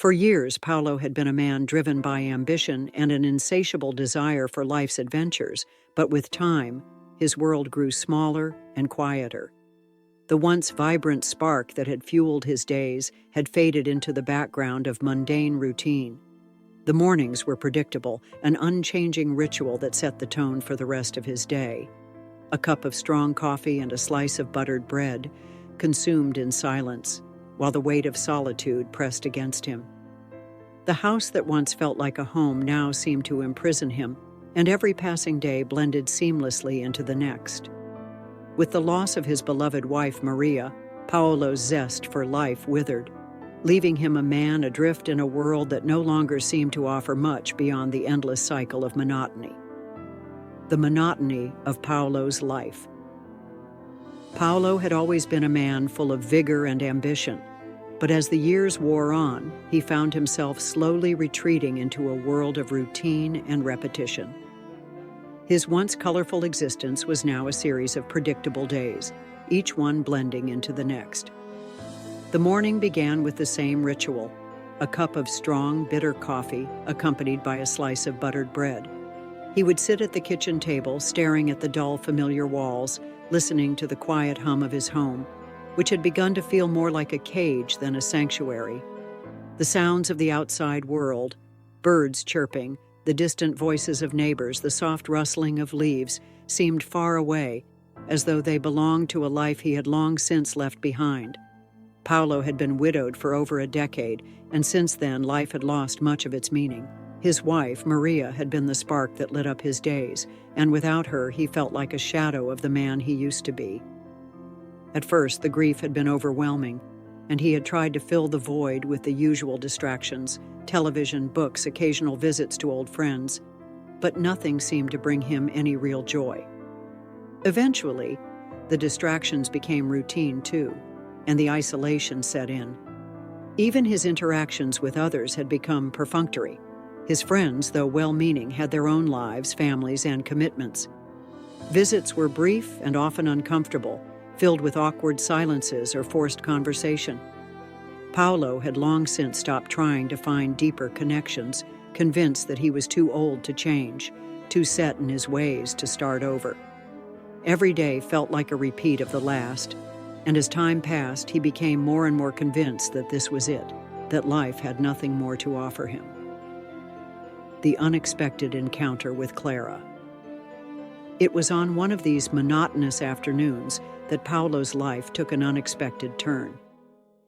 For years, Paulo had been a man driven by ambition and an insatiable desire for life's adventures, but with time, his world grew smaller and quieter. The once vibrant spark that had fueled his days had faded into the background of mundane routine. The mornings were predictable, an unchanging ritual that set the tone for the rest of his day. A cup of strong coffee and a slice of buttered bread, consumed in silence, while the weight of solitude pressed against him. The house that once felt like a home now seemed to imprison him, and every passing day blended seamlessly into the next. With the loss of his beloved wife, Maria, Paolo's zest for life withered, leaving him a man adrift in a world that no longer seemed to offer much beyond the endless cycle of monotony. The monotony of Paolo's life. Paolo had always been a man full of vigor and ambition, but as the years wore on, he found himself slowly retreating into a world of routine and repetition. His once colorful existence was now a series of predictable days, each one blending into the next. The morning began with the same ritual, a cup of strong, bitter coffee accompanied by a slice of buttered bread. He would sit at the kitchen table, staring at the dull, familiar walls, listening to the quiet hum of his home, which had begun to feel more like a cage than a sanctuary. The sounds of the outside world, birds chirping, the distant voices of neighbors, the soft rustling of leaves, seemed far away, as though they belonged to a life he had long since left behind. Paolo had been widowed for over a decade, and since then life had lost much of its meaning. His wife, Maria, had been the spark that lit up his days, and without her he felt like a shadow of the man he used to be. At first, the grief had been overwhelming, and he had tried to fill the void with the usual distractions, television, books, occasional visits to old friends, but nothing seemed to bring him any real joy. Eventually, the distractions became routine too, and the isolation set in. Even his interactions with others had become perfunctory. His friends, though well-meaning, had their own lives, families, and commitments. Visits were brief and often uncomfortable, filled with awkward silences or forced conversation. Paolo had long since stopped trying to find deeper connections, convinced that he was too old to change, too set in his ways to start over. Every day felt like a repeat of the last, and as time passed, he became more and more convinced that this was it, that life had nothing more to offer him. The unexpected encounter with Clara. It was on one of these monotonous afternoons that Paolo's life took an unexpected turn.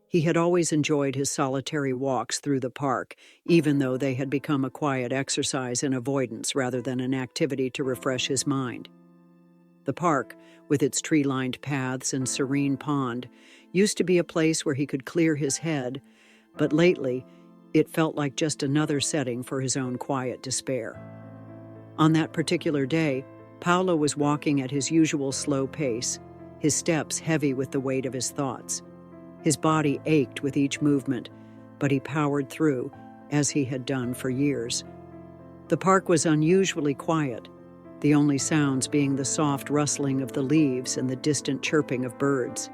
He had always enjoyed his solitary walks through the park, even though they had become a quiet exercise in avoidance rather than an activity to refresh his mind. The park, with its tree-lined paths and serene pond, used to be a place where he could clear his head, but lately it felt like just another setting for his own quiet despair. On that particular day, Paolo was walking at his usual slow pace, his steps heavy with the weight of his thoughts. His body ached with each movement, but he powered through, as he had done for years. The park was unusually quiet, the only sounds being the soft rustling of the leaves and the distant chirping of birds.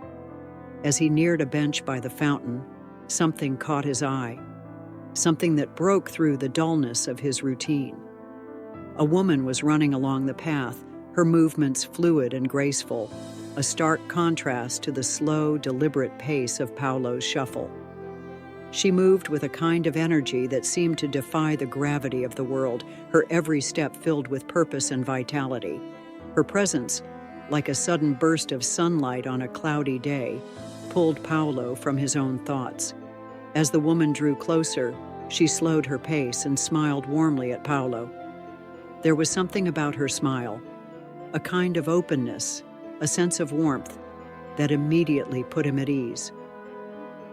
As he neared a bench by the fountain, something caught his eye, something that broke through the dullness of his routine. A woman was running along the path, her movements fluid and graceful, a stark contrast to the slow, deliberate pace of Paolo's shuffle. She moved with a kind of energy that seemed to defy the gravity of the world, her every step filled with purpose and vitality. Her presence, like a sudden burst of sunlight on a cloudy day, pulled Paolo from his own thoughts. As the woman drew closer, she slowed her pace and smiled warmly at Paolo. There was something about her smile, a kind of openness, a sense of warmth, that immediately put him at ease.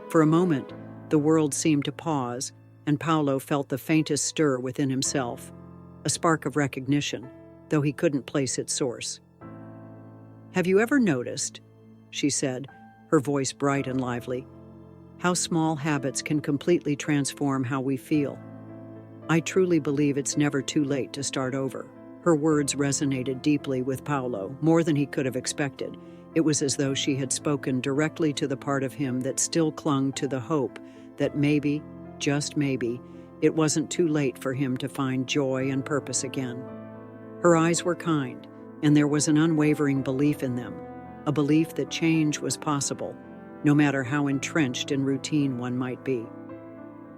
For a moment, the world seemed to pause, and Paolo felt the faintest stir within himself, a spark of recognition, though he couldn't place its source. "Have you ever noticed," she said, her voice bright and lively, "how small habits can completely transform how we feel? I truly believe it's never too late to start over." Her words resonated deeply with Paolo, more than he could have expected. It was as though she had spoken directly to the part of him that still clung to the hope that maybe, just maybe, it wasn't too late for him to find joy and purpose again. Her eyes were kind, and there was an unwavering belief in them, a belief that change was possible, no matter how entrenched in routine one might be.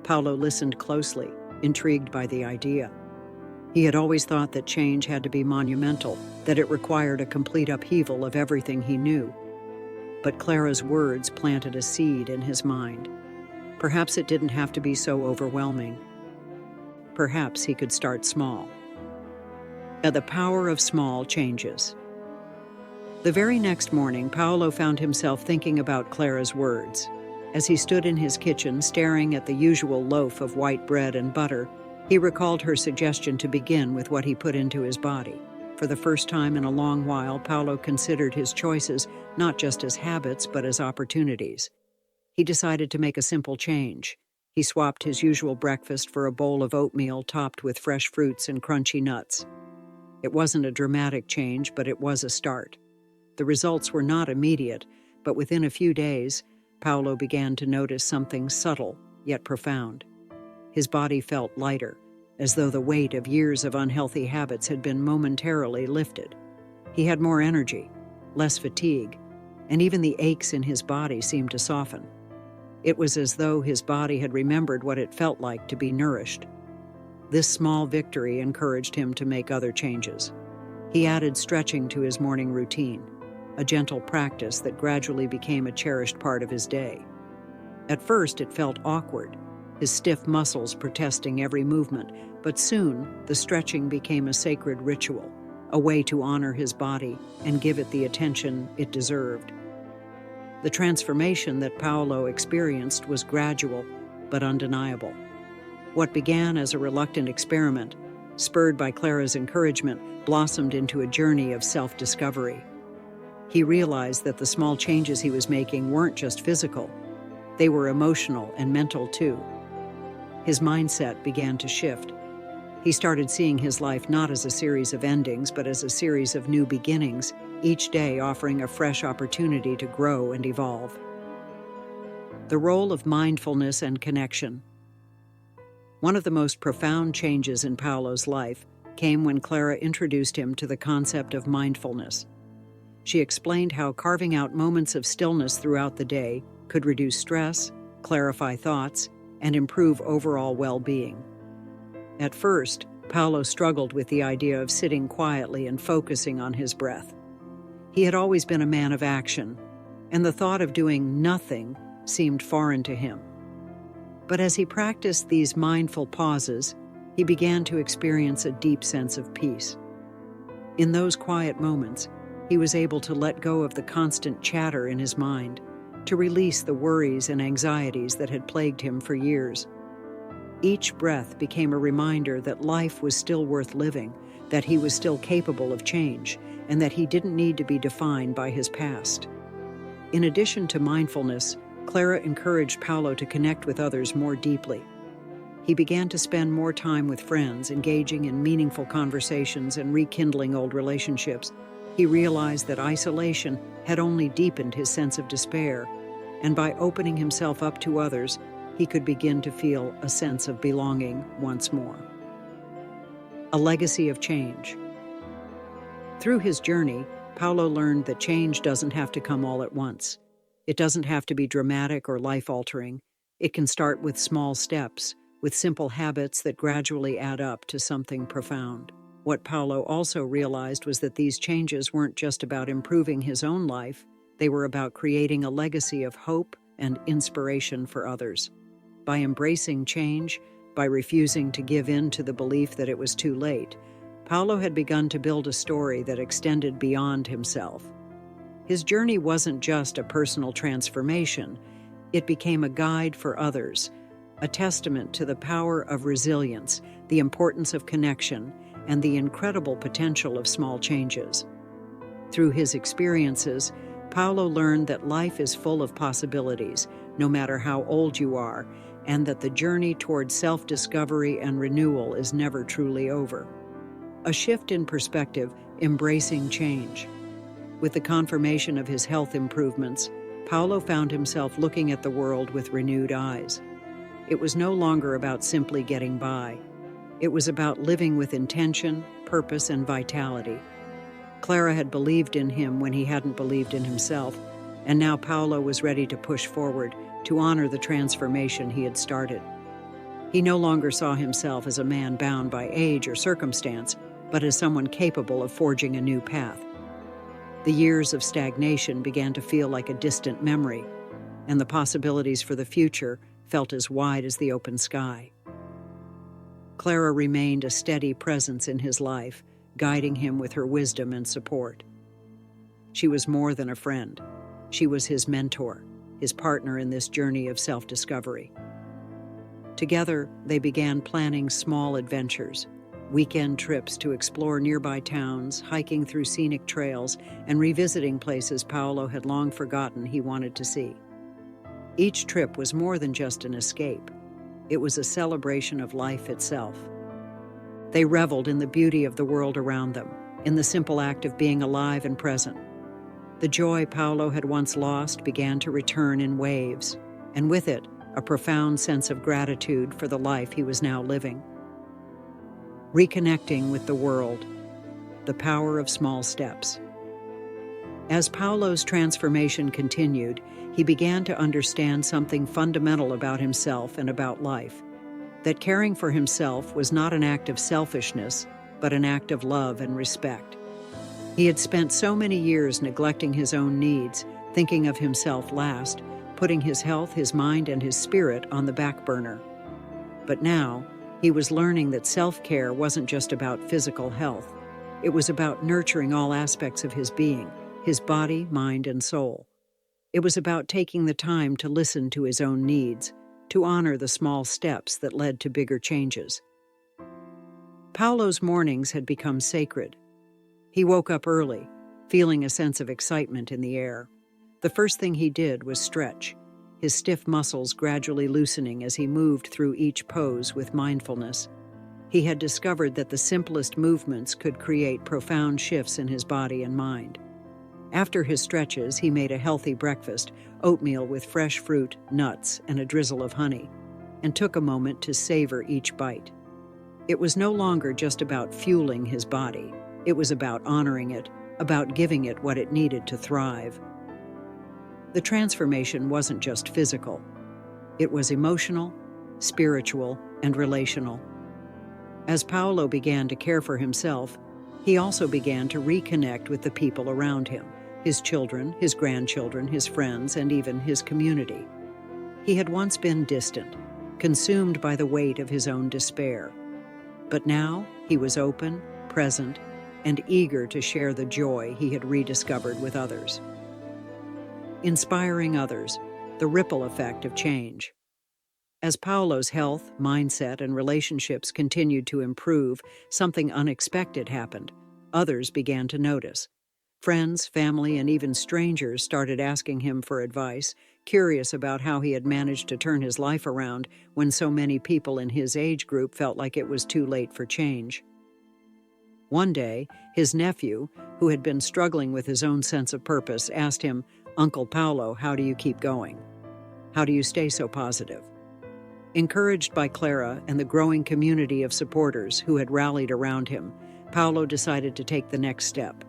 Paolo listened closely, intrigued by the idea. He had always thought that change had to be monumental, that it required a complete upheaval of everything he knew. But Clara's words planted a seed in his mind. Perhaps it didn't have to be so overwhelming. Perhaps he could start small. The power of small changes. The very next morning, Paolo found himself thinking about Clara's words. As he stood in his kitchen staring at the usual loaf of white bread and butter, he recalled her suggestion to begin with what he put into his body. For the first time in a long while, Paolo considered his choices not just as habits but as opportunities. He decided to make a simple change. He swapped his usual breakfast for a bowl of oatmeal topped with fresh fruits and crunchy nuts. It wasn't a dramatic change, but it was a start. The results were not immediate, but within a few days, Paolo began to notice something subtle yet profound. His body felt lighter, as though the weight of years of unhealthy habits had been momentarily lifted. He had more energy, less fatigue, and even the aches in his body seemed to soften. It was as though his body had remembered what it felt like to be nourished. This small victory encouraged him to make other changes. He added stretching to his morning routine, a gentle practice that gradually became a cherished part of his day. At first, it felt awkward, his stiff muscles protesting every movement, but soon the stretching became a sacred ritual, a way to honor his body and give it the attention it deserved. The transformation that Paolo experienced was gradual but undeniable. What began as a reluctant experiment, spurred by Clara's encouragement, blossomed into a journey of self-discovery. He realized that the small changes he was making weren't just physical, they were emotional and mental too. His mindset began to shift. He started seeing his life not as a series of endings, but as a series of new beginnings, each day offering a fresh opportunity to grow and evolve. The role of mindfulness and connection. One of the most profound changes in Paolo's life came when Clara introduced him to the concept of mindfulness. She explained how carving out moments of stillness throughout the day could reduce stress, clarify thoughts, and improve overall well-being. At first, Paolo struggled with the idea of sitting quietly and focusing on his breath. He had always been a man of action, and the thought of doing nothing seemed foreign to him. But as he practiced these mindful pauses, he began to experience a deep sense of peace. In those quiet moments, he was able to let go of the constant chatter in his mind, to release the worries and anxieties that had plagued him for years. Each breath became a reminder that life was still worth living, that he was still capable of change, and that he didn't need to be defined by his past. In addition to mindfulness, Clara encouraged Paolo to connect with others more deeply. He began to spend more time with friends, engaging in meaningful conversations and rekindling old relationships. He realized that isolation had only deepened his sense of despair, and by opening himself up to others, he could begin to feel a sense of belonging once more. A legacy of change. Through his journey, Paolo learned that change doesn't have to come all at once. It doesn't have to be dramatic or life-altering. It can start with small steps, with simple habits that gradually add up to something profound. What Paolo also realized was that these changes weren't just about improving his own life, they were about creating a legacy of hope and inspiration for others. By embracing change, by refusing to give in to the belief that it was too late, Paolo had begun to build a story that extended beyond himself. His journey wasn't just a personal transformation, it became a guide for others, a testament to the power of resilience, the importance of connection, and the incredible potential of small changes. Through his experiences, Paolo learned that life is full of possibilities, no matter how old you are, and that the journey toward self-discovery and renewal is never truly over. A shift in perspective, embracing change. With the confirmation of his health improvements, Paolo found himself looking at the world with renewed eyes. It was no longer about simply getting by. It was about living with intention, purpose, and vitality. Clara had believed in him when he hadn't believed in himself, and now Paolo was ready to push forward, to honor the transformation he had started. He no longer saw himself as a man bound by age or circumstance, but as someone capable of forging a new path. The years of stagnation began to feel like a distant memory, and the possibilities for the future felt as wide as the open sky. Clara remained a steady presence in his life, guiding him with her wisdom and support. She was more than a friend. She was his mentor, his partner in this journey of self-discovery. Together, they began planning small adventures, weekend trips to explore nearby towns, hiking through scenic trails, and revisiting places Paolo had long forgotten he wanted to see. Each trip was more than just an escape. It was a celebration of life itself. They reveled in the beauty of the world around them, in the simple act of being alive and present. The joy Paolo had once lost began to return in waves, and with it, a profound sense of gratitude for the life he was now living. Reconnecting with the world, the power of small steps. As Paolo's transformation continued, he began to understand something fundamental about himself and about life, that caring for himself was not an act of selfishness, but an act of love and respect. He had spent so many years neglecting his own needs, thinking of himself last, putting his health, his mind, and his spirit on the back burner. But now, he was learning that self-care wasn't just about physical health. It was about nurturing all aspects of his being, his body, mind, and soul. It was about taking the time to listen to his own needs, to honor the small steps that led to bigger changes. Paolo's mornings had become sacred. He woke up early, feeling a sense of excitement in the air. The first thing he did was stretch, his stiff muscles gradually loosening as he moved through each pose with mindfulness. He had discovered that the simplest movements could create profound shifts in his body and mind. After his stretches, he made a healthy breakfast, oatmeal with fresh fruit, nuts, and a drizzle of honey, and took a moment to savor each bite. It was no longer just about fueling his body. It was about honoring it, about giving it what it needed to thrive. The transformation wasn't just physical. It was emotional, spiritual, and relational. As Paolo began to care for himself, he also began to reconnect with the people around him, his children, his grandchildren, his friends, and even his community. He had once been distant, consumed by the weight of his own despair. But now he was open, present, and eager to share the joy he had rediscovered with others. Inspiring others, the ripple effect of change. As Paolo's health, mindset, and relationships continued to improve, something unexpected happened. Others began to notice. Friends, family, and even strangers started asking him for advice, curious about how he had managed to turn his life around when so many people in his age group felt like it was too late for change. One day, his nephew, who had been struggling with his own sense of purpose, asked him, "Uncle Paolo, how do you keep going? How do you stay so positive?" Encouraged by Clara and the growing community of supporters who had rallied around him, Paolo decided to take the next step.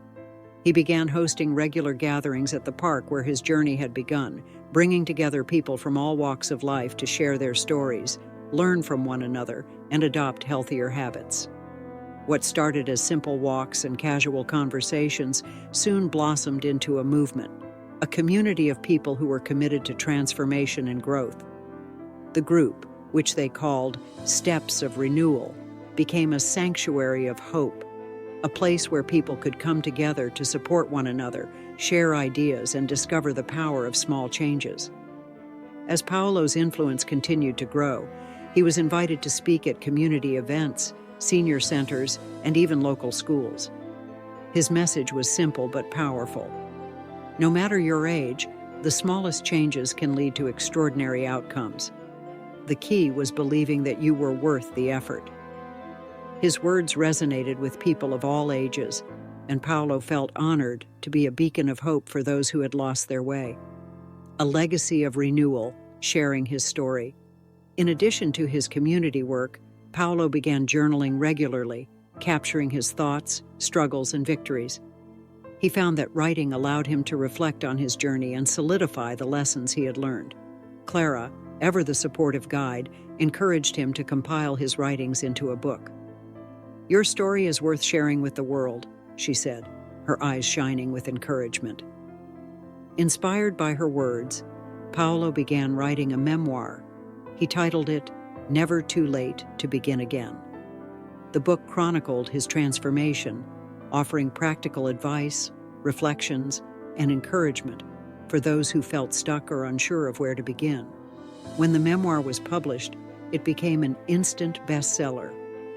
He began hosting regular gatherings at the park where his journey had begun, bringing together people from all walks of life to share their stories, learn from one another, and adopt healthier habits. What started as simple walks and casual conversations soon blossomed into a movement, a community of people who were committed to transformation and growth. The group, which they called Steps of Renewal, became a sanctuary of hope, a place where people could come together to support one another, share ideas, and discover the power of small changes. As Paolo's influence continued to grow, he was invited to speak at community events, senior centers, and even local schools. His message was simple but powerful. No matter your age, the smallest changes can lead to extraordinary outcomes. The key was believing that you were worth the effort. His words resonated with people of all ages, and Paolo felt honored to be a beacon of hope for those who had lost their way. A legacy of renewal, sharing his story. In addition to his community work, Paolo began journaling regularly, capturing his thoughts, struggles, and victories. He found that writing allowed him to reflect on his journey and solidify the lessons he had learned. Clara, ever the supportive guide, encouraged him to compile his writings into a book. "Your story is worth sharing with the world," she said, her eyes shining with encouragement. Inspired by her words, Paolo began writing a memoir. He titled it, "Never Too Late to Begin Again." The book chronicled his transformation, offering practical advice, reflections, and encouragement for those who felt stuck or unsure of where to begin. When the memoir was published, it became an instant bestseller,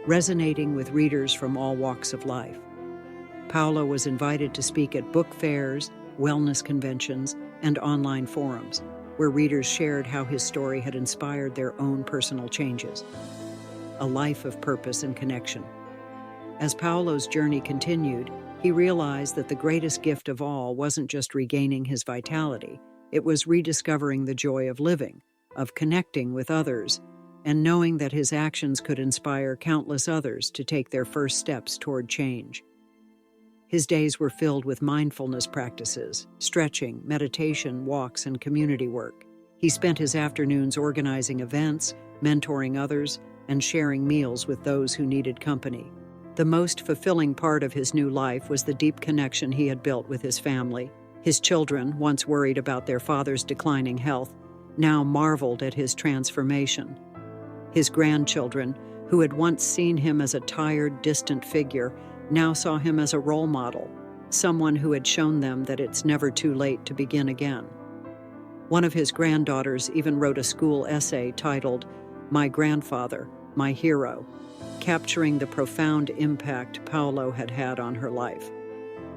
resonating with readers from all walks of life. Paolo was invited to speak at book fairs, wellness conventions, and online forums, where readers shared how his story had inspired their own personal changes. A life of purpose and connection. As Paolo's journey continued, he realized that the greatest gift of all wasn't just regaining his vitality, it was rediscovering the joy of living, of connecting with others, and knowing that his actions could inspire countless others to take their first steps toward change. His days were filled with mindfulness practices, stretching, meditation, walks, and community work. He spent his afternoons organizing events, mentoring others, and sharing meals with those who needed company. The most fulfilling part of his new life was the deep connection he had built with his family. His children, once worried about their father's declining health, now marveled at his transformation. His grandchildren, who had once seen him as a tired, distant figure, now saw him as a role model, someone who had shown them that it's never too late to begin again. One of his granddaughters even wrote a school essay titled, "My Grandfather, My Hero," capturing the profound impact Paolo had had on her life.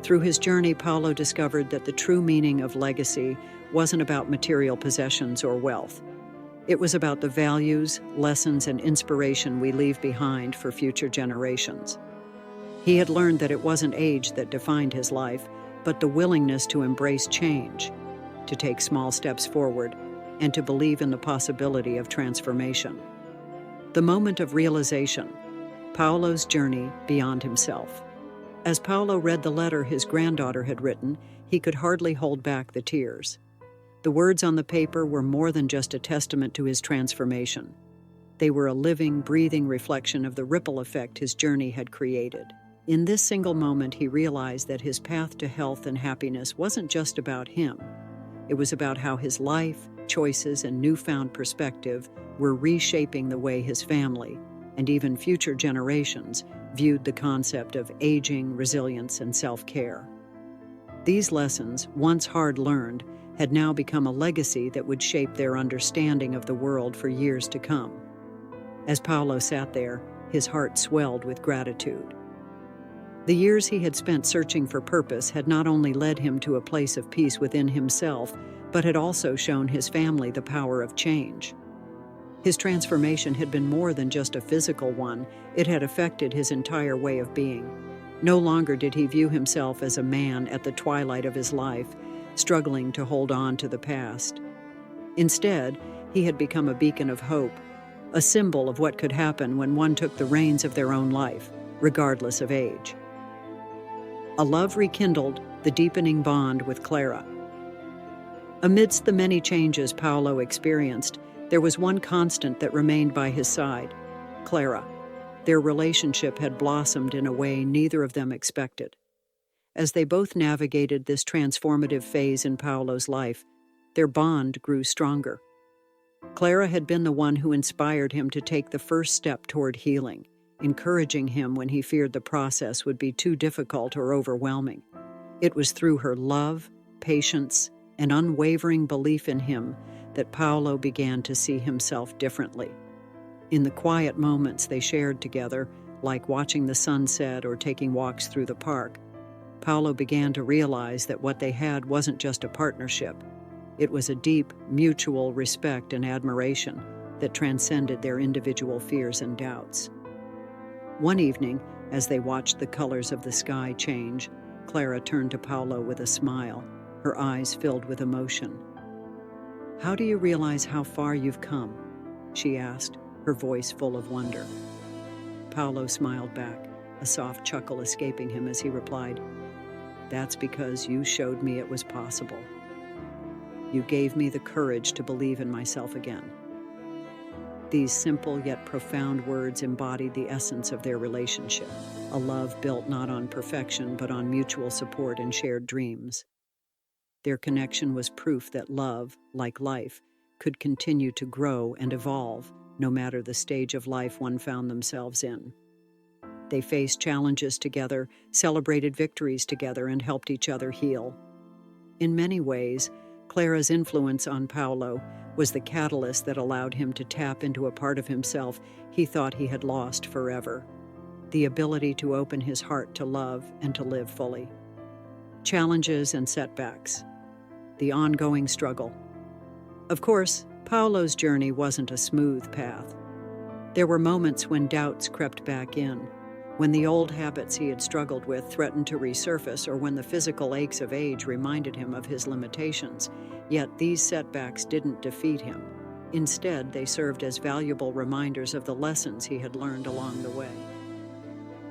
Through his journey, Paolo discovered that the true meaning of legacy wasn't about material possessions or wealth. It was about the values, lessons, and inspiration we leave behind for future generations. He had learned that it wasn't age that defined his life, but the willingness to embrace change, to take small steps forward, and to believe in the possibility of transformation. The moment of realization, Paolo's journey beyond himself. As Paolo read the letter his granddaughter had written, he could hardly hold back the tears. The words on the paper were more than just a testament to his transformation. They were a living, breathing reflection of the ripple effect his journey had created. In this single moment, he realized that his path to health and happiness wasn't just about him. It was about how his life, choices, and newfound perspective were reshaping the way his family, and even future generations, viewed the concept of aging, resilience, and self-care. These lessons, once hard learned, had now become a legacy that would shape their understanding of the world for years to come. As Paolo sat there, his heart swelled with gratitude. The years he had spent searching for purpose had not only led him to a place of peace within himself, but had also shown his family the power of change. His transformation had been more than just a physical one, it had affected his entire way of being. No longer did he view himself as a man at the twilight of his life, struggling to hold on to the past. Instead, he had become a beacon of hope, a symbol of what could happen when one took the reins of their own life, regardless of age. A love rekindled the deepening bond with Clara. Amidst the many changes Paolo experienced, there was one constant that remained by his side: Clara. Their relationship had blossomed in a way neither of them expected. As they both navigated this transformative phase in Paolo's life, their bond grew stronger. Clara had been the one who inspired him to take the first step toward healing, encouraging him when he feared the process would be too difficult or overwhelming. It was through her love, patience, and unwavering belief in him that Paolo began to see himself differently. In the quiet moments they shared together, like watching the sunset or taking walks through the park, Paolo began to realize that what they had wasn't just a partnership. It was a deep, mutual respect and admiration that transcended their individual fears and doubts. One evening, as they watched the colors of the sky change, Clara turned to Paolo with a smile, her eyes filled with emotion. "How do you realize how far you've come?" she asked, her voice full of wonder. Paolo smiled back, a soft chuckle escaping him as he replied, "That's because you showed me it was possible. You gave me the courage to believe in myself again." These simple yet profound words embodied the essence of their relationship, a love built not on perfection but on mutual support and shared dreams. Their connection was proof that love, like life, could continue to grow and evolve, no matter the stage of life one found themselves in. They faced challenges together, celebrated victories together, and helped each other heal. In many ways, Clara's influence on Paolo was the catalyst that allowed him to tap into a part of himself he thought he had lost forever, the ability to open his heart to love and to live fully. Challenges and setbacks. The ongoing struggle. Of course, Paolo's journey wasn't a smooth path. There were moments when doubts crept back in, when the old habits he had struggled with threatened to resurface, or when the physical aches of age reminded him of his limitations. Yet these setbacks didn't defeat him. Instead, they served as valuable reminders of the lessons he had learned along the way.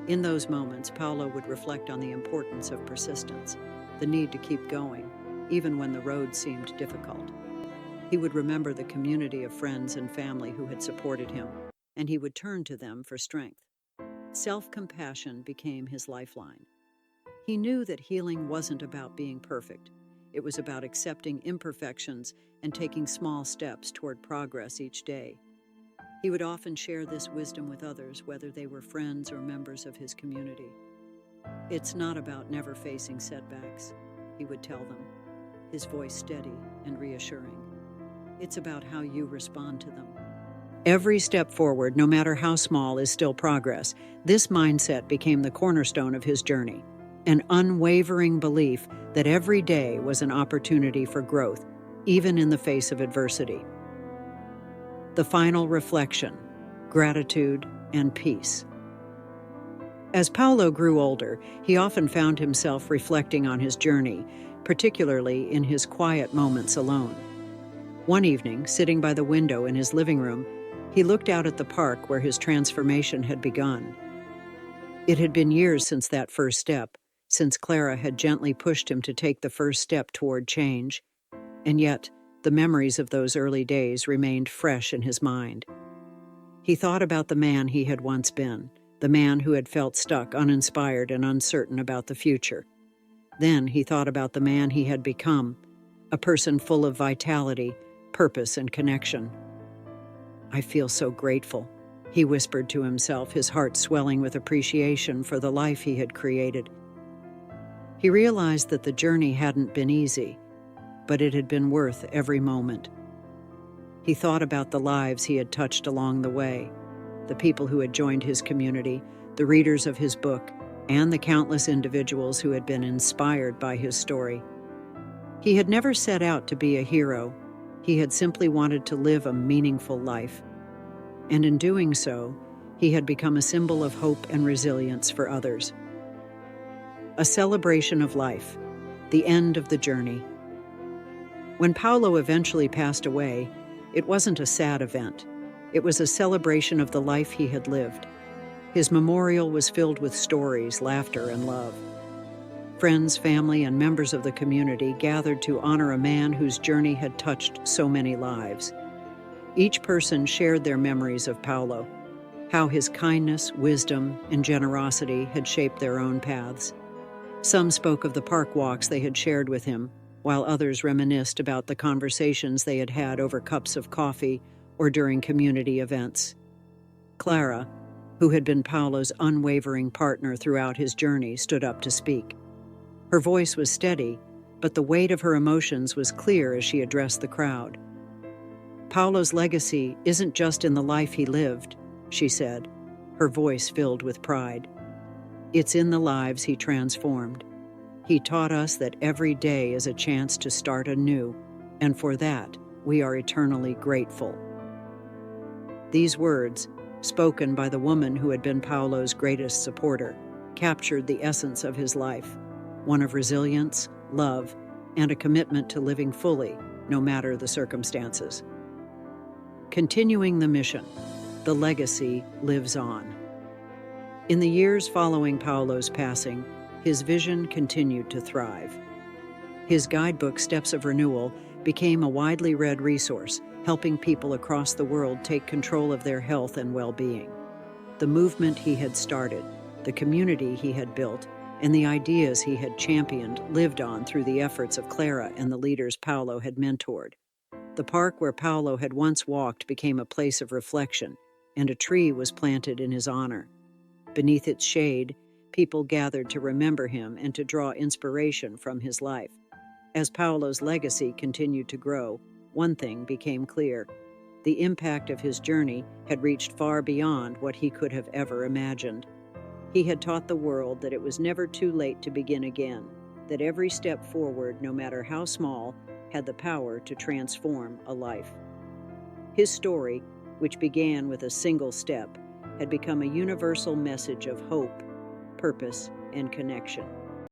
In those moments, Paolo would reflect on the importance of persistence, the need to keep going, even when the road seemed difficult. He would remember the community of friends and family who had supported him, and he would turn to them for strength. Self-compassion became his lifeline. He knew that healing wasn't about being perfect. It was about accepting imperfections and taking small steps toward progress each day. He would often share this wisdom with others, whether they were friends or members of his community. "It's not about never facing setbacks," he would tell them, his voice steady and reassuring. "It's about how you respond to them." Every step forward, no matter how small, is still progress. This mindset became the cornerstone of his journey, an unwavering belief that every day was an opportunity for growth, even in the face of adversity. The final reflection: gratitude and peace. As Paolo grew older, he often found himself reflecting on his journey, particularly in his quiet moments alone. One evening, sitting by the window in his living room, he looked out at the park where his transformation had begun. It had been years since that first step, since Clara had gently pushed him to take the first step toward change, and yet the memories of those early days remained fresh in his mind. He thought about the man he had once been, the man who had felt stuck, uninspired, and uncertain about the future. Then he thought about the man he had become, a person full of vitality, purpose, and connection. "I feel so grateful," he whispered to himself, his heart swelling with appreciation for the life he had created. He realized that the journey hadn't been easy, but it had been worth every moment. He thought about the lives he had touched along the way, the people who had joined his community, the readers of his book, and the countless individuals who had been inspired by his story. He had never set out to be a hero. He had simply wanted to live a meaningful life. And in doing so, he had become a symbol of hope and resilience for others. A celebration of life, the end of the journey. When Paolo eventually passed away, it wasn't a sad event. It was a celebration of the life he had lived. His memorial was filled with stories, laughter, and love. Friends, family, and members of the community gathered to honor a man whose journey had touched so many lives. Each person shared their memories of Paolo, how his kindness, wisdom, and generosity had shaped their own paths. Some spoke of the park walks they had shared with him, while others reminisced about the conversations they had had over cups of coffee or during community events. Clara, who had been Paolo's unwavering partner throughout his journey, stood up to speak. Her voice was steady, but the weight of her emotions was clear as she addressed the crowd. "Paolo's legacy isn't just in the life he lived," she said, her voice filled with pride. "It's in the lives he transformed. He taught us that every day is a chance to start anew, and for that, we are eternally grateful." These words, spoken by the woman who had been Paolo's greatest supporter, captured the essence of his life, one of resilience, love, and a commitment to living fully, no matter the circumstances. Continuing the mission, the legacy lives on. In the years following Paolo's passing, his vision continued to thrive. His guidebook, Steps of Renewal, became a widely read resource, helping people across the world take control of their health and well-being. The movement he had started, the community he had built, and the ideas he had championed lived on through the efforts of Clara and the leaders Paolo had mentored. The park where Paolo had once walked became a place of reflection, and a tree was planted in his honor. Beneath its shade, people gathered to remember him and to draw inspiration from his life. As Paolo's legacy continued to grow, one thing became clear. The impact of his journey had reached far beyond what he could have ever imagined. He had taught the world that it was never too late to begin again, that every step forward, no matter how small, had the power to transform a life. His story, which began with a single step, had become a universal message of hope, purpose, and connection.